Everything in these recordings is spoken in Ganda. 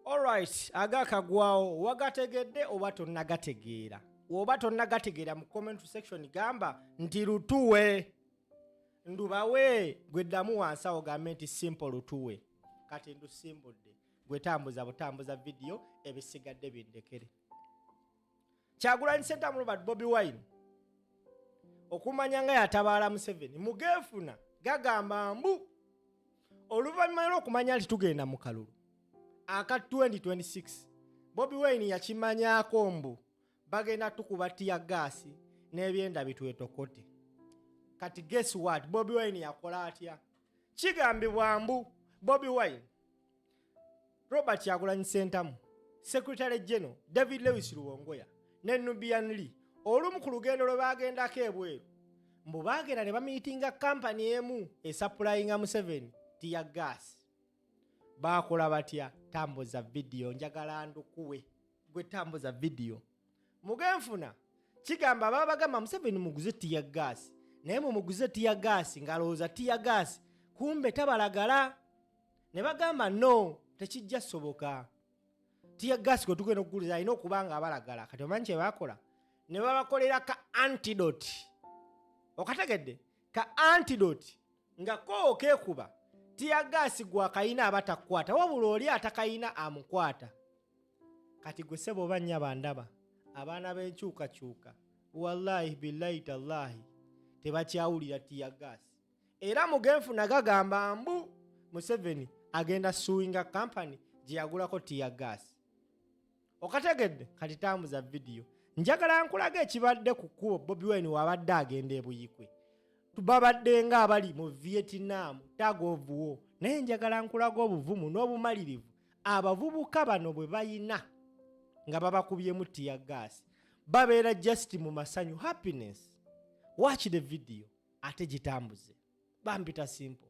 Alright, agakagwawo wagategedde oba tonnagategeera. Oba tonnagategeera mu comment section gamba nti lutuwe. Ndubawe gweddamu wansi awo gambe nti simple lutuwe. Kati ndusimbudde. Gwe tambuza butambuza video ebisigadde bindekere. Kyagulanyi Ssentamu Robert Bobi Wine. Okumanya nga yatabaala Museveni mugeefuna gagamba mbu oluvannyuma lw'okumanya nti tugenda mu kalulu aka 2026 Bobi Wine yakimanyaako mbu bagenda tukuba Tiyagaasi n'ebyenda bitwetokote. Kati guess what? Bobi Wine yakola atya? Kigambibwa mbu Bobi Wine, Robert Kyagulanyi Ssentamu, Secretary General David Lewis Luwongoya ne Nubian Lee olumu ku lugendo lwe bagendako ebweru mbu bagenda ne bamiitinga kampani emu esappulayinga Museveni Tiyagaasi. Bakola batya? Tambuza video njagala ndukuwe. Gwe tambuza video. Mugenfuna kigamba baba bagamba Museveni muguze Tiyagaasi. Naye muguze Tiyagaasi ngalowooza Tiyagaasi kumbe tabalagala. Ne bagamba no, tekijja soboka. Tiyagaasi gwe tugenda okuguliza alina okuba nga abalagala. Kati omanyi kye bakola? Ne babakolera ka antidote. Okategedde? Ka antidote nga ko keekuba Tiyagaasi gwa kayina abatakwata wabula oli atakayina amukwata. Kati gwe sebo oba nnya bandaba abaana b'enkyukakyuka wallahi billahi tallahi tebakyawulira Tiyagaasi. Era mugenfuna gagamba mbu Museveni agenda suinga company gye yagulako Tiyagaasi. Okategedde? Kati tambuza video. Njagala nkulaga ekibadde ku kkubo Bobi Wine wabadde agenda ebuyikwe. Tubabadde nga abali mu Vietnam tag of war. Naye njagala nkulaga obuvumu n'obumalirivu abavubuka bano bwe bayina nga babakubyemu Tiyagaasi. Babeera just mu masanyu happiness. Watch the video ate gitambuze. Bambita simple.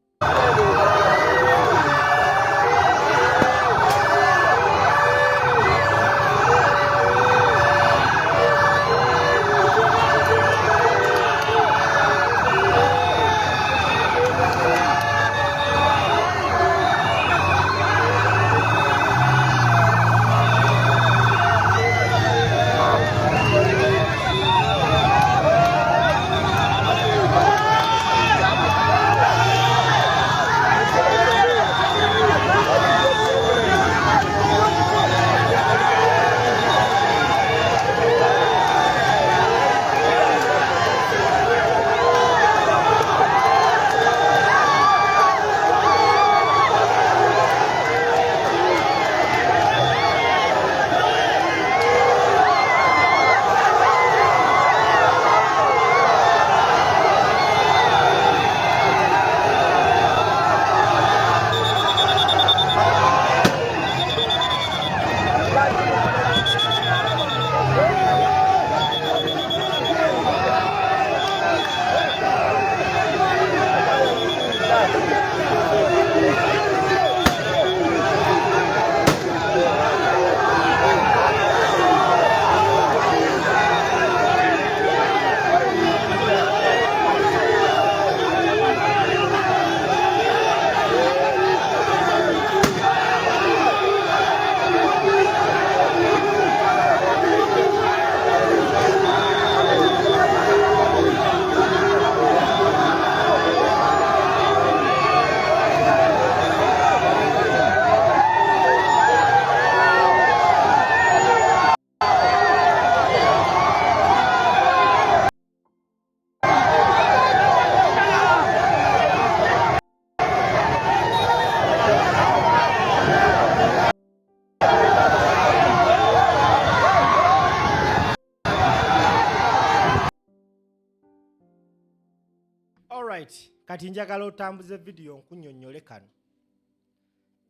Alright, kati njagala otambuze video nkunnyonnyole kano.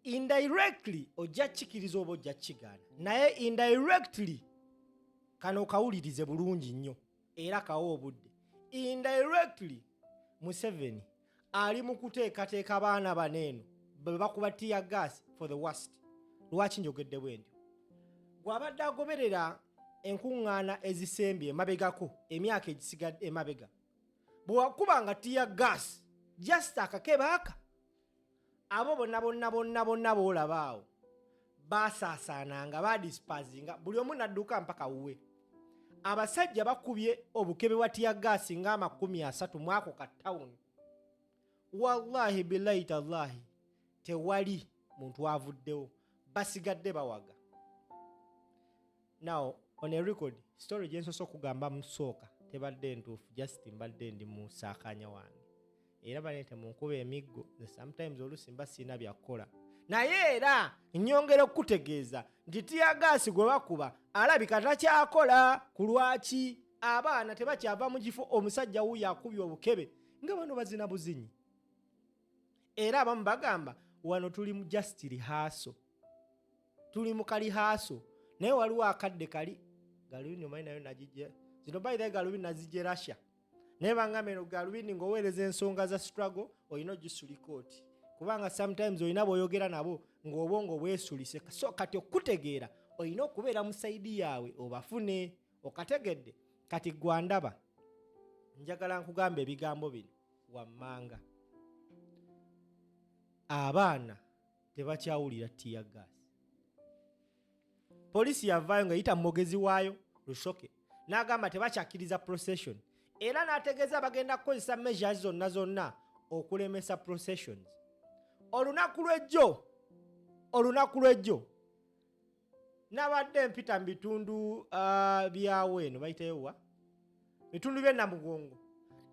Indirectly ojja kikiriza oba ojja kigaana. Naye indirectly kano kawulirize bulungi nnyo era kawo obudde. Indirectly Museveni ali mu kuteekateeka abaana baneeno bwe bakuba Tiyagaasi for the worst. Lwaki njogedde bwe ntyo? Gw'abadde agoberera enkuŋŋaana ezisembye emabegako emyaka egisigadde emabega. Bwe wakubanga Tiyagaasi just akakebe aka abo bonna boolaba awo basaasaananga badispazinga buli omu nadduka mpaka wuwe. Abasajja bakubye obukebe bwa tiyagaasi nga 30 mwako ka tawuni. Wallahi billahi tallahi tewali muntu avuddewo, basigadde bawaga. Now on a record story gyensoso okugamba musooka tebadde ntuufu, just mbadde ndi mu saakanya wange era balete munkuba emiggo, sometimes oluusi mba sina byakola. Naye era nnyongera okutegeeza nti tiyagaasi gwe bakuba alabika takyakola. Ku lwaki abaana tebakyava mu kifo omusajja wuyo akubye obukebe nga bano bazina buzinyi. Era abamu bagamba wano tuli mu just rehearsal, tuli mu kalihaaso. Naye waliwo akadde kali galubindi omanyi nayo nagijja zino by the galubindi nazijje Russia. Naye bangamba eno galubindi ng'oweereza ensonga za struggle olina ogisulikooti, kubanga sometimes olina bw'oyogera nabo ng'obwongo bwesulise. So kati okutegeera olina okubeera mu sayidi yaabwe obafune. Okategedde? Kati gwandaba njagala nkugamba ebigambo bino wammanga. Abaana tebakyawulira tiyagaasi. Polisi yavaayo nga yita mugezi waayo Lushoke n'agamba tebakyakkiriza procession, era n'ategeeza bagenda kukozesa measures zonna okulemesa processions. Olunaku lw'ejjo nabadde mpita mu bitundu byawo eno bayiteyowa bitundu by'e Namugongo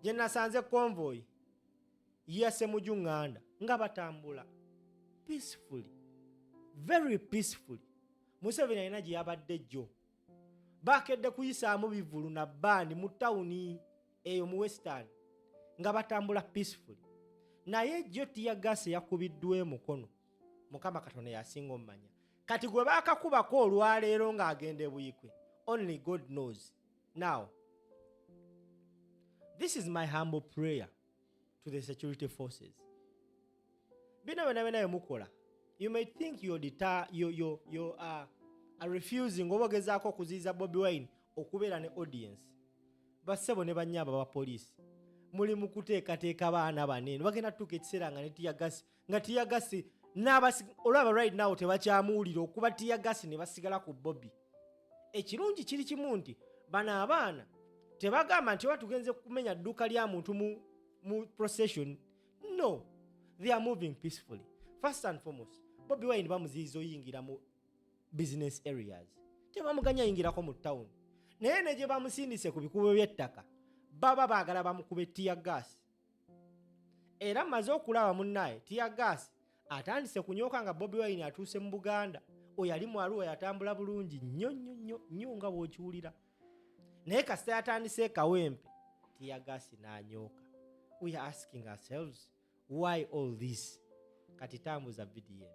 gye nasanze convoy yase mu Junganda nga batambula peacefully, very peacefully. Museveni alina gye yabadde jjo, bakedde kuyisaamu bivulu na bandi mu tawuni eyo mu Western nga batambula peacefully. Naye jjo tiyagaasi yakubiddwe mukono, Mukama Katonda yasinga omumanya. Kati gwe baakakubako olwaleero ng'agenda buyikwe, only God knows. Now this is my humble prayer to the security forces. Bino byonna mukola, you may think you are refusing obogezaako okuziyiza Bobi Wine okubeera ne audience. Bassebo ne bannyaba ba polisi muli mu kuteekateeka baana banene bagenda tutuuka ekiseera nga ne tiyagaasi nga tiyagaasi olaba right now tebakyamuwulira okuba tiyagaasi ne basigala ku Bobi. Ekirungi kiri kimu nti bano abaana tebagamba nti oba tugenze kumenya dduuka lya muntu mu procession. No, they are moving peacefully. First and foremost, Bobi Wine bamuziyiza oyingira mu business areas, tebamuganya yingirako mu town. Naye ne gye bamusindise ku bikubo by'ettaka baba baagala bamukube tiyagaasi. Era maze okulaba munnaye tiyagaasi atandise kunyooka nga Bobi Wine atuuse mu Buganda. Oyo yali mu Arua yatambula bulungi nnyo nga bw'okiwulira. Naye kasita yatandise kawempe tiyagaasi n'anyooka. We are asking ourselves, why all this? Kati tambuza video.